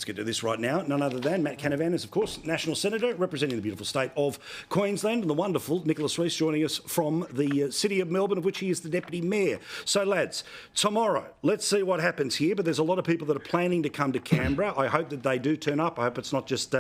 get to this right now. None other than Matt Canavan is, of course, National Senator representing the beautiful state of Queensland, and the wonderful Nicholas Rees joining us from the city of Melbourne, of which he is the Deputy Mayor. So, lads, tomorrow, let's see what happens here, but there's a lot of people that are planning to come to Canberra. I hope that they do turn up. I hope it's not just,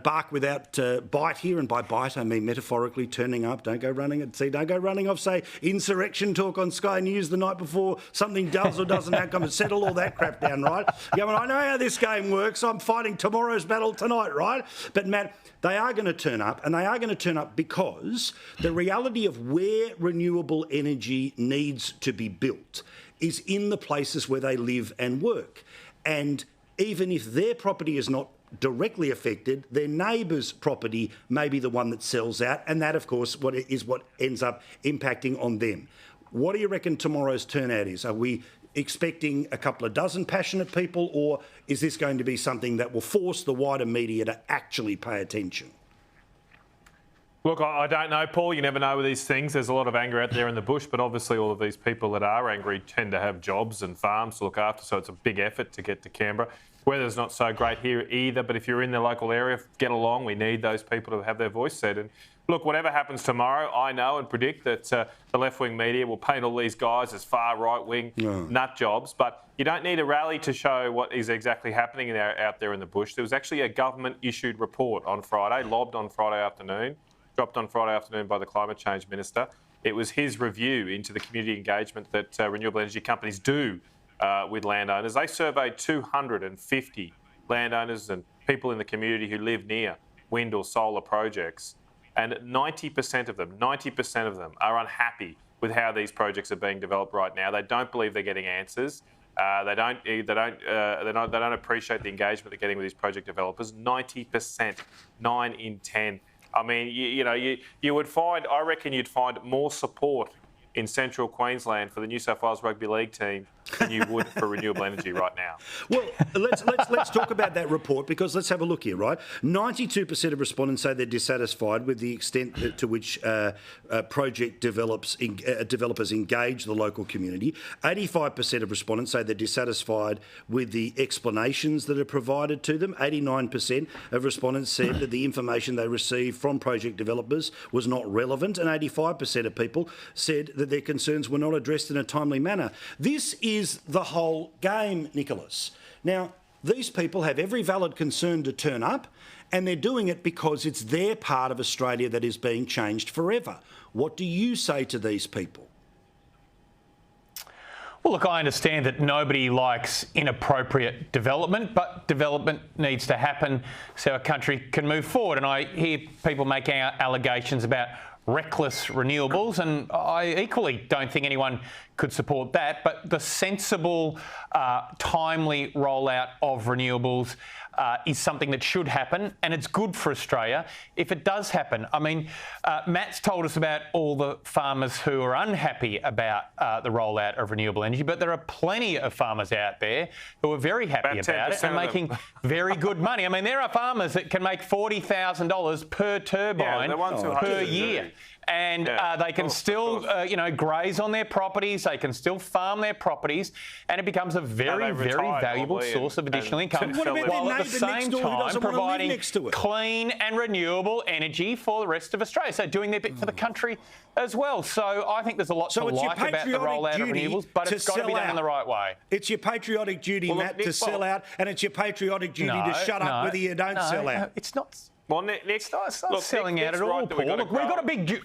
bark without bite here, and by bite I mean metaphorically turning up. Don't go running off, say, insurrection talk on Sky News the night before something does or doesn't outcome, and settle all that crap down, right? Yeah, well, I know how this game works. I'm fighting tomorrow's battle tonight, right? But, Matt, they are going to turn up, and they are going to turn up because the reality of where renewable energy needs to be built is in the places where they live and work. And even if their property is not directly affected, their neighbour's property may be the one that sells out, and that, of course, what ends up impacting on them. What do you reckon tomorrow's turnout is? Are we expecting a couple of dozen passionate people, or is this going to be something that will force the wider media to actually pay attention? Look, I don't know, Paul. You never know with these things. There's a lot of anger out there in the bush, but obviously all of these people that are angry tend to have jobs and farms to look after, so it's a big effort to get to Canberra. Weather's not so great here either, but if you're in the local area, get along. We need those people to have their voice said. And look, whatever happens tomorrow, I know and predict that the left-wing media will paint all these guys as far right-wing nut jobs, but you don't need a rally to show what is exactly happening out there in the bush. There was actually a government-issued report on Friday, lobbed on Friday afternoon, dropped on Friday afternoon by the Climate Change Minister. It was his review into the community engagement that renewable energy companies do with landowners. They surveyed 250 landowners and people in the community who live near wind or solar projects, and 90% of them are unhappy with how these projects are being developed right now. They don't believe they're getting answers. They don't appreciate the engagement they're getting with these project developers. 90%, 9 in 10. I mean, you would find, I reckon you'd find more support in central Queensland for the New South Wales Rugby League team than you would for renewable energy right now. Well, let's talk about that report, because let's have a look here, right? 92% of respondents say they're dissatisfied with the extent to which project developers engage the local community. 85% of respondents say they're dissatisfied with the explanations that are provided to them. 89% of respondents said that the information they received from project developers was not relevant, and 85% of people said that their concerns were not addressed in a timely manner. This is the whole game, Nicholas. Now, these people have every valid concern to turn up, and they're doing it because it's their part of Australia that is being changed forever. What do you say to these people? Well, look, I understand that nobody likes inappropriate development, but development needs to happen so our country can move forward. And I hear people making allegations about reckless renewables, and I equally don't think anyone could support that. But the sensible, timely rollout of renewables is something that should happen, and it's good for Australia if it does happen. I mean, Matt's told us about all the farmers who are unhappy about the rollout of renewable energy, but there are plenty of farmers out there who are very happy about it and making very good money. I mean, there are farmers that can make $40,000 per turbine per year. And they can still, graze on their properties. They can still farm their properties, and it becomes a very, very valuable source of additional income. While at the same time providing clean and renewable energy for the rest of Australia. So doing their bit for the country as well. So I think there's a lot to like about the rollout of renewables, but it's got to be done in the right way. It's your patriotic duty, Matt, to sell out, and it's your patriotic duty to shut up whether you don't sell out. It's not. Well, Nick's not selling out at all, Paul. Look, we've got a big...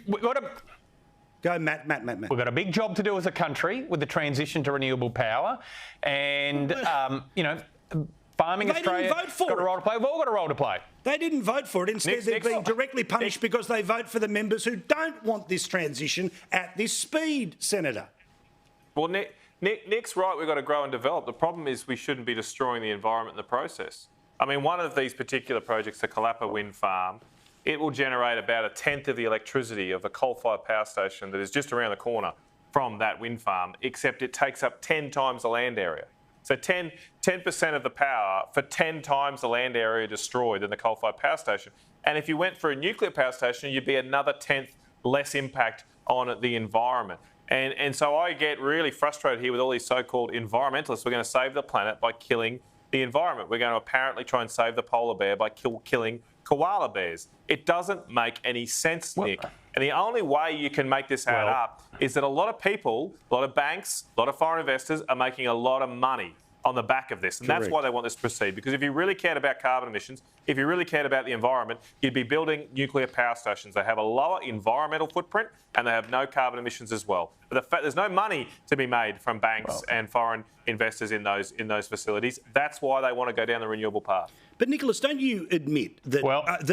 Go, Matt. We've got a big job to do as a country with the transition to renewable power, and farming Australia got a role to play. We've all got a role to play. They didn't vote for it. Instead, they're being directly punished because they vote for the members who don't want this transition at this speed, Senator. Well, Nick's right. We've got to grow and develop. The problem is we shouldn't be destroying the environment in the process. I mean, one of these particular projects, the Kalapa Wind Farm, it will generate about a tenth of the electricity of a coal-fired power station that is just around the corner from that wind farm, except it takes up 10 times the land area. So 10% of the power for 10 times the land area destroyed than the coal-fired power station. And if you went for a nuclear power station, you'd be another tenth less impact on the environment. And so I get really frustrated here with all these so-called environmentalists. We're going to save the planet by killing the environment. We're going to apparently try and save the polar bear by killing koala bears. It doesn't make any sense, Nick. And the only way you can make this add up is that a lot of people, a lot of banks, a lot of foreign investors are making a lot of money on the back of this. And that's why they want this to proceed. Because if you really cared about carbon emissions, if you really cared about the environment, you'd be building nuclear power stations. They have a lower environmental footprint and they have no carbon emissions as well. But the fact there's no money to be made from banks and foreign investors in those facilities. That's why they want to go down the renewable path. But Nicholas, don't you admit that,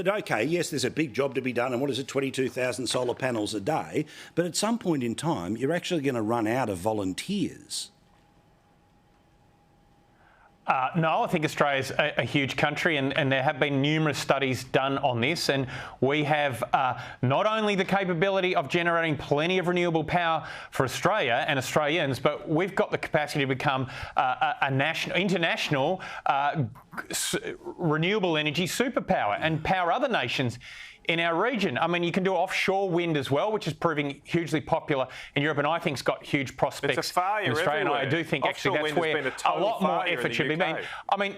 okay, yes, there's a big job to be done, and what is it, 22,000 solar panels a day, but at some point in time, you're actually going to run out of volunteers? No, I think Australia's a huge country and there have been numerous studies done on this, and we have not only the capability of generating plenty of renewable power for Australia and Australians, but we've got the capacity to become a international renewable energy superpower and power other nations in our region. I mean, you can do offshore wind as well, which is proving hugely popular in Europe, and I think it's got huge prospects it's a failure in Australia. Everywhere. And I do think offshore actually that's where a lot more effort should be made. I mean,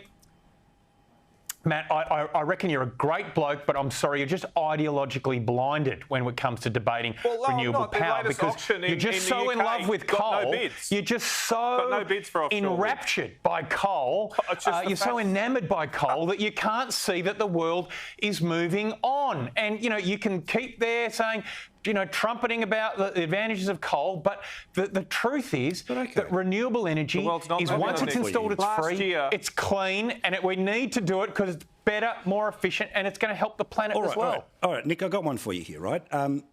Matt, I reckon you're a great bloke, but I'm sorry, you're just ideologically blinded when it comes to debating renewable power because you're just so in love with coal. You're just so enraptured by coal. You're so enamoured by coal that you can't see that the world is moving on. And, you know, you can keep there saying, you know, trumpeting about the advantages of coal, but the truth is that renewable energy is once it's installed, it's free, it's clean, and we need to do it because it's better, more efficient, and it's going to help the planet as well. All right, Nick, I've got one for you here, right?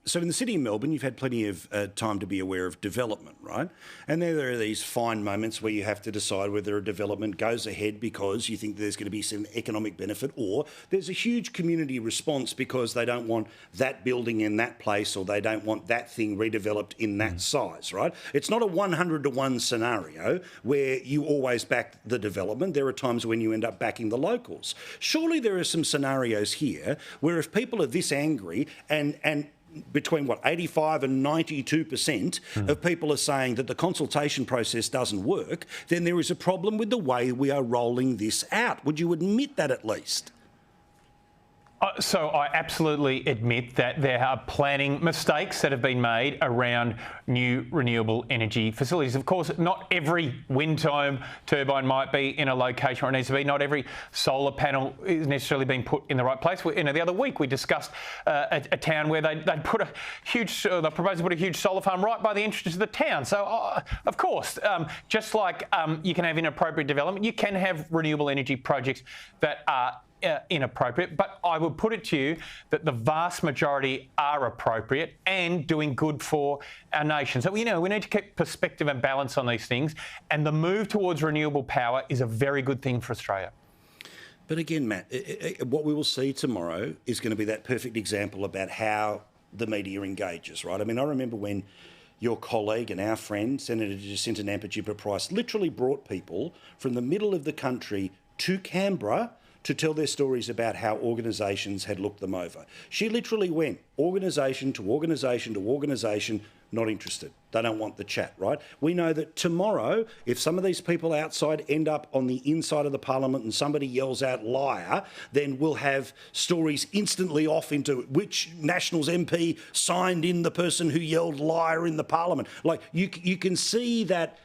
So in the city of Melbourne, you've had plenty of time to be aware of development, right? And there are these fine moments where you have to decide whether a development goes ahead because you think there's going to be some economic benefit, or there's a huge community response because they don't want that building in that place, or they don't want that thing redeveloped in that size, right? It's not a 100-to-1 scenario where you always back the development. There are times when you end up backing the locals. Surely there are some scenarios here where if people are this angry and between 85 and 92% of people are saying that the consultation process doesn't work, then there is a problem with the way we are rolling this out. Would you admit that at least? So I absolutely admit that there are planning mistakes that have been made around new renewable energy facilities. Of course, not every wind turbine might be in a location where it needs to be. Not every solar panel is necessarily being put in the right place. The other week we discussed a town where they proposed to put a huge solar farm right by the entrance of the town. So, of course, just like you can have inappropriate development, you can have renewable energy projects that are inappropriate, but I would put it to you that the vast majority are appropriate and doing good for our nation. So, we need to keep perspective and balance on these things, and the move towards renewable power is a very good thing for Australia. But again, Matt, what we will see tomorrow is going to be that perfect example about how the media engages, right? I mean, I remember when your colleague and our friend, Senator Jacinta Nampijinpa-Price, literally brought people from the middle of the country to Canberra to tell their stories about how organisations had looked them over. She literally went organisation to organisation to organisation, not interested. They don't want the chat, right? We know that tomorrow, if some of these people outside end up on the inside of the parliament and somebody yells out liar, then we'll have stories instantly off into which Nationals MP signed in the person who yelled liar in the parliament. Like, you can see that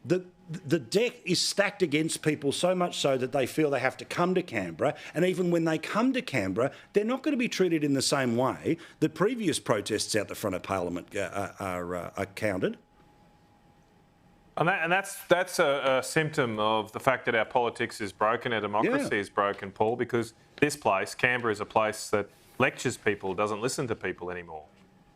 the deck is stacked against people so much so that they feel they have to come to Canberra, and even when they come to Canberra, they're not going to be treated in the same way that previous protests out the front of Parliament are counted. And that's a symptom of the fact that our politics is broken, our democracy is broken, Paul, because this place, Canberra, is a place that lectures people, doesn't listen to people anymore.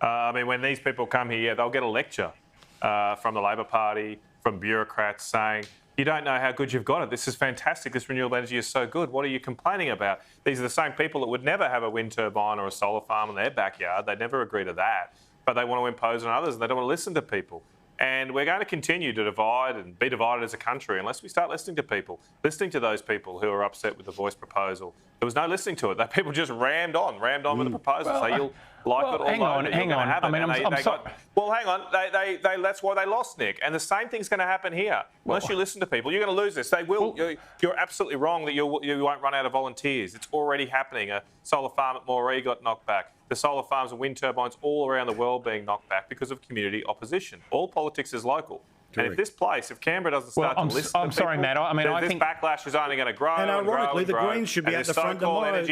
I mean, when these people come here, they'll get a lecture from the Labor Party, from bureaucrats saying, you don't know how good you've got it. This is fantastic. This renewable energy is so good. What are you complaining about? These are the same people that would never have a wind turbine or a solar farm in their backyard. They'd never agree to that. But they want to impose on others and they don't want to listen to people. And we're going to continue to divide and be divided as a country unless we start listening to people, listening to those people who are upset with the voice proposal. There was no listening to it. That people just rammed on with the proposal. Well, say you'll like it or hang on. I mean, I'm sorry. Well, hang on. That's why they lost, Nick. And the same thing's going to happen here. Unless you listen to people, you're going to lose this. They will. You're absolutely wrong that you won't run out of volunteers. It's already happening. A solar farm at Moree got knocked back. The solar farms and wind turbines all around the world being knocked back because of community opposition. All politics is local. Correct. And if Canberra doesn't start to listen to people, I'm sorry, Matt. I mean, I think this backlash is only going to grow and ironically, grow. the Greens should be at the front tomorrow.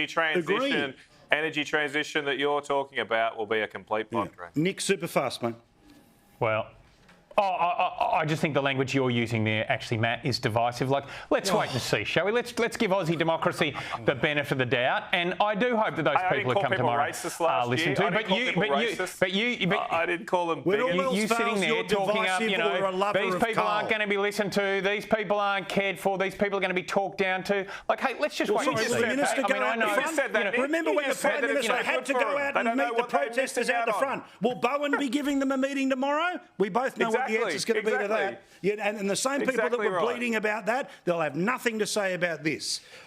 Energy transition that you're talking about will be a complete pipe dream. Nick, super fast, mate. Well, I just think the language you're using there, actually, Matt, is divisive. Like, let's wait and see, shall we? Let's give Aussie democracy the benefit of the doubt, and I do hope that those people who come tomorrow are listened to. I didn't call them. You sitting there talking up, you know, these people aren't going to be listened to. These people aren't cared for. These people are going to be talked down to. Like, hey, let's just wait and see. Remember when the Prime Minister had to go out and meet the protesters out the front? Will Bowen be giving them a meeting tomorrow? We both know what the answer's going to be to that. Yeah, and the same people that were bleeding about that, they'll have nothing to say about this.